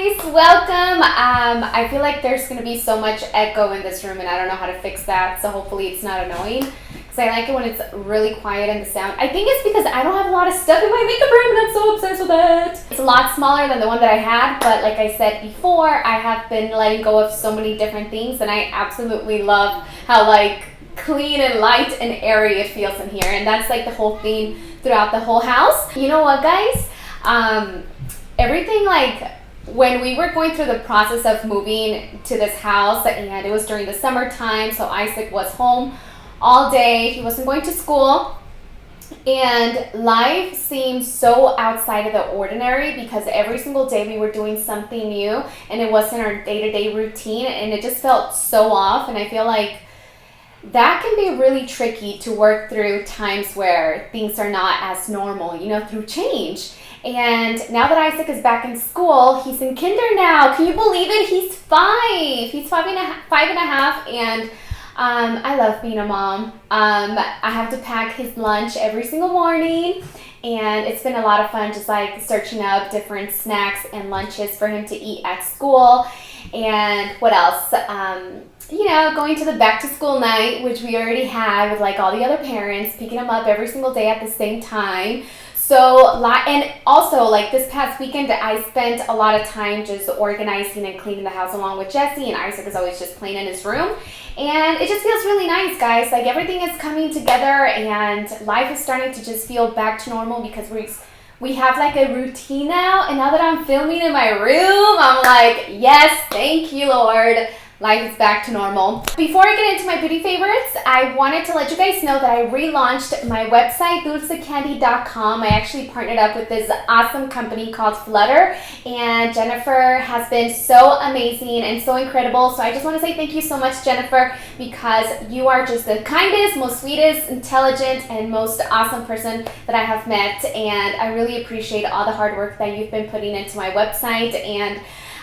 guys, welcome. I feel like there's gonna be so much echo in this room and I don't know how to fix that, so hopefully it's not annoying because I like it when it's really quiet and the sound. I think it's because I don't have a lot of stuff in my makeup room and I'm so obsessed with it. It's a lot smaller than the one that I had, but like I said before, I have been letting go of so many different things and I absolutely love how like clean and light and airy it feels in here, and that's like the whole theme throughout the whole house. You know what, guys? Everything, like when we were going through the process of moving to this house, and it was during the summertime, so Isaac was home all day, he wasn't going to school, and life seemed so outside of the ordinary because every single day we were doing something new and it wasn't our day-to-day routine, and it just felt so off. And I feel like that can be really tricky to work through times where things are not as normal, you know, through change. And now that Isaac is back in school, he's in kinder now. Can you believe it? He's 5. He's five and a half, and I love being a mom. I have to pack his lunch every single morning, and it's been a lot of fun just like searching up different snacks and lunches for him to eat at school. And what else? You know, going to the back to school night, which we already had with like all the other parents, picking them up every single day at the same time. So, and also like this past weekend, I spent a lot of time just organizing and cleaning the house along with Jesse, and Isaac is always just playing in his room. And it just feels really nice, guys. Like everything is coming together and life is starting to just feel back to normal because we have like a routine now. And now that I'm filming in my room, I'm like, yes, thank you, Lord. Life is back to normal. Before I get into my beauty favorites, I wanted to let you guys know that I relaunched my website, dulcecandy.com. I actually partnered up with this awesome company called Flutter, and Jennifer has been so amazing and so incredible. So I just want to say thank you so much, Jennifer, because you are just the kindest, most sweetest, intelligent, and most awesome person that I have met. And I really appreciate all the hard work that you've been putting into my website, and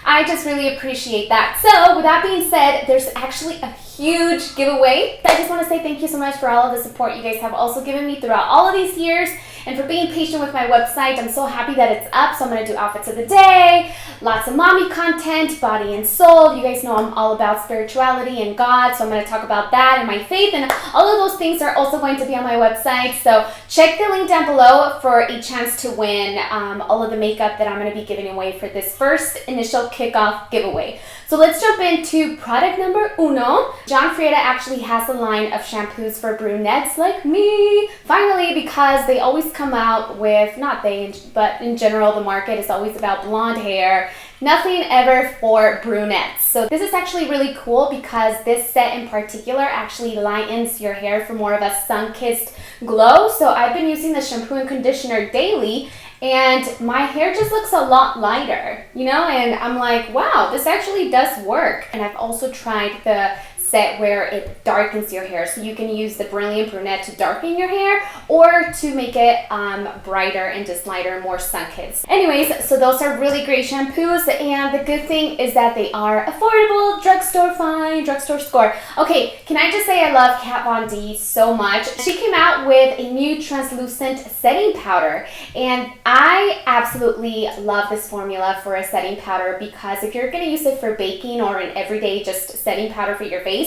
I just really appreciate that. So with that being said, there's actually a huge giveaway. I just want to say thank you so much for all of the support you guys have also given me throughout all of these years and for being patient with my website. I'm so happy that it's up. So I'm going to do outfits of the day, lots of mommy content, body and soul. You guys know I'm all about spirituality and God, so I'm going to talk about that and my faith, and all of those things are also going to be on my website. So check the link down below for a chance to win all of the makeup that I'm going to be giving away for this first initial kickoff giveaway. So let's jump into product number uno. John Frieda actually has a line of shampoos for brunettes like me, finally, because they always come out with, not they, but in general the market is always about blonde hair, nothing ever for brunettes. So this is actually really cool because this set in particular actually lightens your hair for more of a sun-kissed glow. So I've been using the shampoo and conditioner daily, and my hair just looks a lot lighter, you know, and I'm like, wow, this actually does work. And I've also tried the set where it darkens your hair, so you can use the Brilliant Brunette to darken your hair or to make it brighter and just lighter, more sun-kissed. Anyways, so those are really great shampoos, and the good thing is that they are affordable, drugstore fine, drugstore score. Okay, can I just say I love Kat Von D so much. She came out with a new translucent setting powder, and I absolutely love this formula for a setting powder because if you're going to use it for baking or an everyday just setting powder for your face,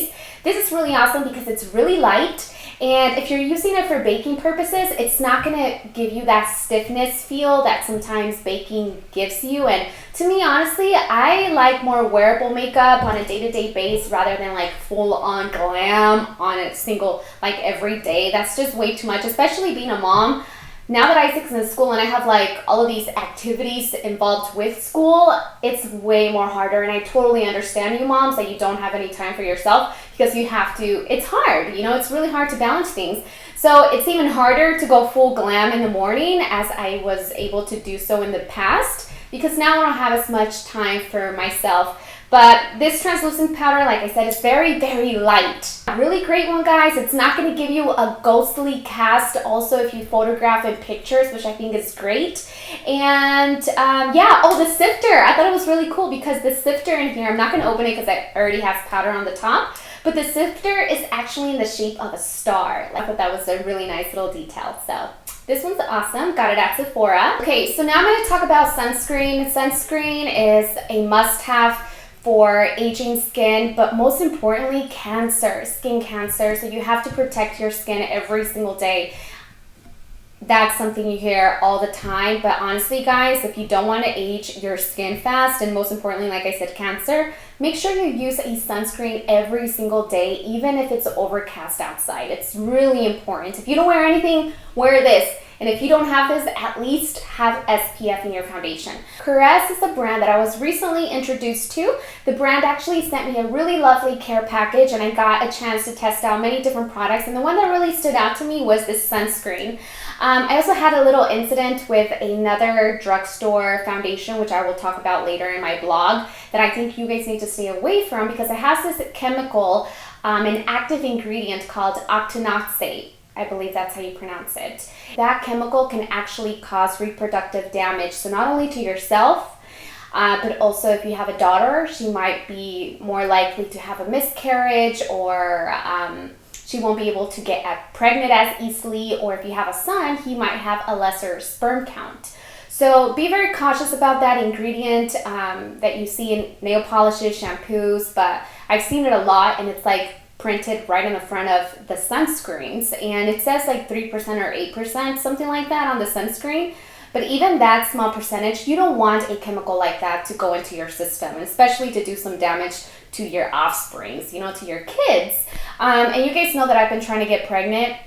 this is really awesome because it's really light, and if you're using it for baking purposes, it's not going to give you that stiffness feel that sometimes baking gives you. And to me, honestly, I like more wearable makeup on a day-to-day base rather than like full-on glam on a single, like every day. That's just way too much, especially being a mom. Now that Isaac's in school and I have like all of these activities involved with school, it's way more harder, and I totally understand you moms that you don't have any time for yourself because you have to, it's hard, you know, it's really hard to balance things. So it's even harder to go full glam in the morning as I was able to do so in the past because now I don't have as much time for myself. But this translucent powder, like I said, is very, very light. Really great one, guys. It's not going to give you a ghostly cast also if you photograph in pictures, which I think is great. And yeah, oh, the sifter. I thought it was really cool because the sifter in here, I'm not going to open it because it already has powder on the top. but the sifter is actually in the shape of a star. I thought that was a really nice little detail. So this one's awesome. Got it at Sephora. Okay, so now I'm going to talk about sunscreen. Sunscreen is a must-have for aging skin, but most importantly, cancer, skin cancer. So you have to protect your skin every single day. That's something you hear all the time, but honestly guys, if you don't want to age your skin fast, and most importantly, like I said, cancer, make sure you use a sunscreen every single day, even if it's overcast outside. It's really important. If you don't wear anything, wear this. And if you don't have this, at least have SPF in your foundation. Korres is a brand that I was recently introduced to. The brand actually sent me a really lovely care package, and I got a chance to test out many different products. And the one that really stood out to me was this sunscreen. I also had a little incident with another drugstore foundation, which I will talk about later in my blog, that I think you guys need to stay away from because it has this chemical, an active ingredient called OCTINOXATE. I believe that's how you pronounce it. That chemical can actually cause reproductive damage. So not only to yourself, but also if you have a daughter, she might be more likely to have a miscarriage, or she won't be able to get pregnant as easily, or if you have a son, he might have a lesser sperm count. So be very cautious about that ingredient that you see in nail polishes, shampoos, but I've seen it a lot, and it's like printed right in the front of the sunscreens, and it says like 3% or 8%, something like that on the sunscreen. But even that small percentage, you don't want a chemical like that to go into your system, and especially to do some damage to your offsprings, you know, to your kids. And you guys know that I've been trying to get pregnant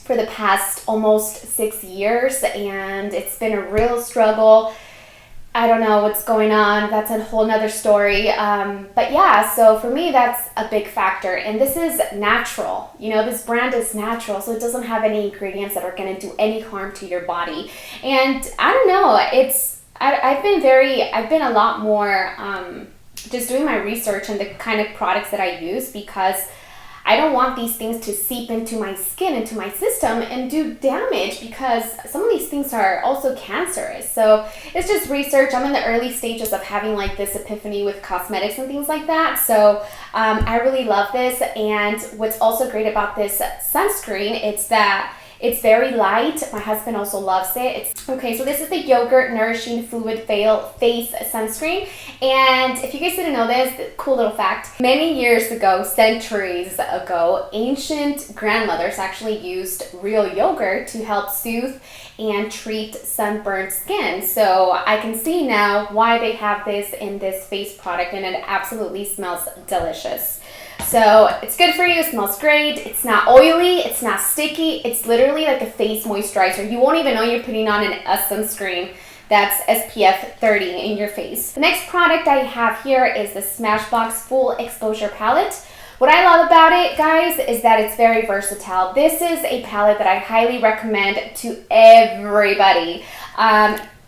for the past almost 6 years, and it's been a real struggle. I don't know what's going on. That's a whole nother story. But yeah, so for me, that's a big factor. And this is natural. You know, this brand is natural, so it doesn't have any ingredients that are going to do any harm to your body. And I don't know, I've been a lot more just doing my research on the kind of products that I use, because I don't want these things to seep into my skin, into my system, and do damage, because some of these things are also cancerous. So it's just research. I'm in the early stages of having like this epiphany with cosmetics and things like that. So I really love this. And what's also great about this sunscreen, it's that it's very light. My husband also loves it. Okay, so this is the Yogurt Nourishing Fluid Face Sunscreen. And if you guys didn't know this, cool little fact, many years ago, centuries ago, ancient grandmothers actually used real yogurt to help soothe and treat sunburned skin. So I can see now why they have this in this face product, and it absolutely smells delicious. So it's good for you, it smells great, it's not oily, it's not sticky, it's literally like a face moisturizer. You won't even know you're putting on a sunscreen that's SPF 30 in your face. The next product I have here is the Smashbox Full Exposure Palette. What I love about it, guys, is that it's very versatile. This is a palette that I highly recommend to everybody.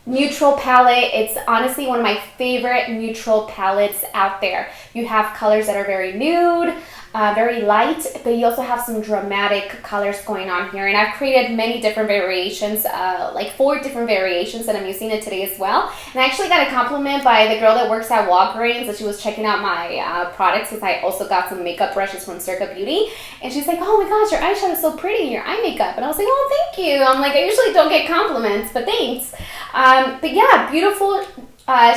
Neutral palette. It's honestly one of my favorite neutral palettes out there. You have colors that are very nude, very light, but you also have some dramatic colors going on here. And I've created many different variations, like 4 different variations, and I'm using it today as well. And I actually got a compliment by the girl that works at Walgreens that she was checking out my products, because I also got some makeup brushes from Circa Beauty. And she's like, oh my gosh, your eyeshadow is so pretty in your eye makeup. And I was like, oh, thank you. I'm like, I usually don't get compliments, but thanks. But yeah, beautiful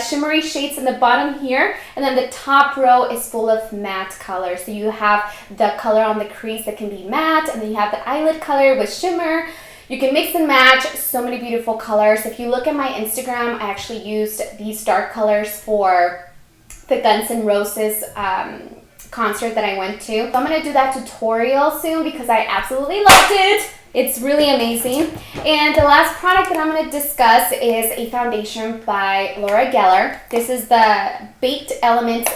shimmery shades in the bottom here, and then the top row is full of matte colors. So you have the color on the crease that can be matte, and then you have the eyelid color with shimmer. You can mix and match so many beautiful colors. If you look at my Instagram, I actually used these dark colors for the Guns N' Roses concert that I went to. So I'm going to do that tutorial soon because I absolutely loved it. It's really amazing. And the last product that I'm going to discuss is a foundation by Laura Geller. This is the Baked Elements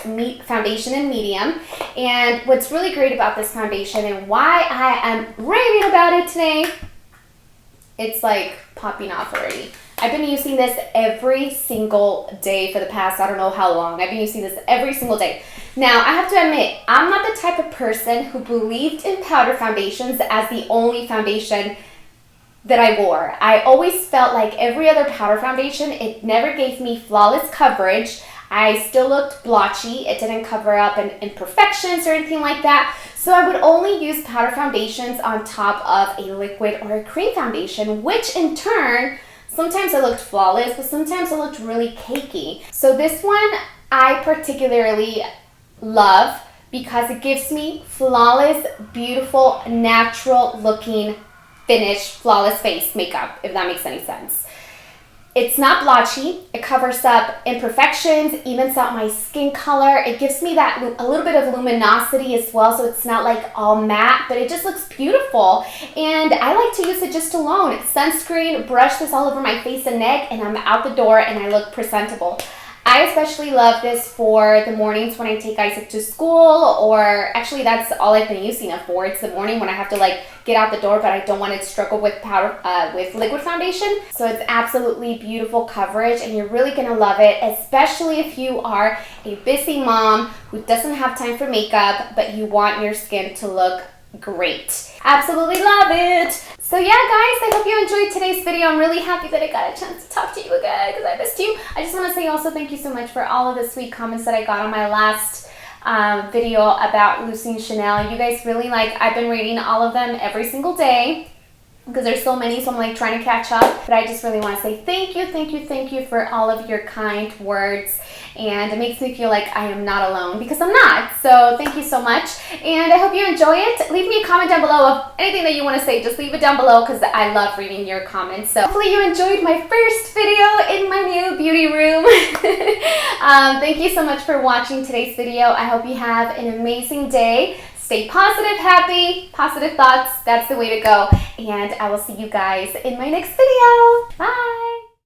Foundation in Medium. And what's really great about this foundation and why I am raving about it today, it's like popping off already. I've been using this every single day for the past, I don't know how long. I've been using this every single day. Now, I have to admit, I'm not the type of person who believed in powder foundations as the only foundation that I wore. I always felt like every other powder foundation, it never gave me flawless coverage. I still looked blotchy. It didn't cover up imperfections or anything like that. So I would only use powder foundations on top of a liquid or a cream foundation, which in turn, sometimes it looked flawless, but sometimes it looked really cakey. So this one I particularly love because it gives me flawless, beautiful, natural looking, finished, flawless face makeup, if that makes any sense. It's not blotchy. It covers up imperfections, evens out my skin color. It gives me that a little bit of luminosity as well, so it's not like all matte, but it just looks beautiful. And I like to use it just alone. Sunscreen, brush this all over my face and neck, and I'm out the door and I look presentable. I especially love this for the mornings when I take Isaac to school, or actually that's all I've been using it for. It's the morning when I have to like get out the door, but I don't want to struggle with powder, with liquid foundation. So it's absolutely beautiful coverage, and you're really gonna love it, especially if you are a busy mom who doesn't have time for makeup, but you want your skin to look great. Absolutely love it. So yeah, guys, I hope you enjoyed today's video. I'm really happy that I got a chance to talk to you again because I missed you. I just want to say also thank you so much for all of the sweet comments that I got on my last video about Lucy Chanel. You guys really I've been reading all of them every single day because there's so many, so I'm like trying to catch up. But I just really want to say thank you for all of your kind words. And it makes me feel like I am not alone because I'm not. So thank you so much. And I hope you enjoy it. Leave me a comment down below of anything that you want to say. Just leave it down below because I love reading your comments. So hopefully you enjoyed my first video in my new beauty room. Thank you so much for watching today's video. I hope you have an amazing day. Stay positive, happy, positive thoughts. That's the way to go. And I will see you guys in my next video. Bye.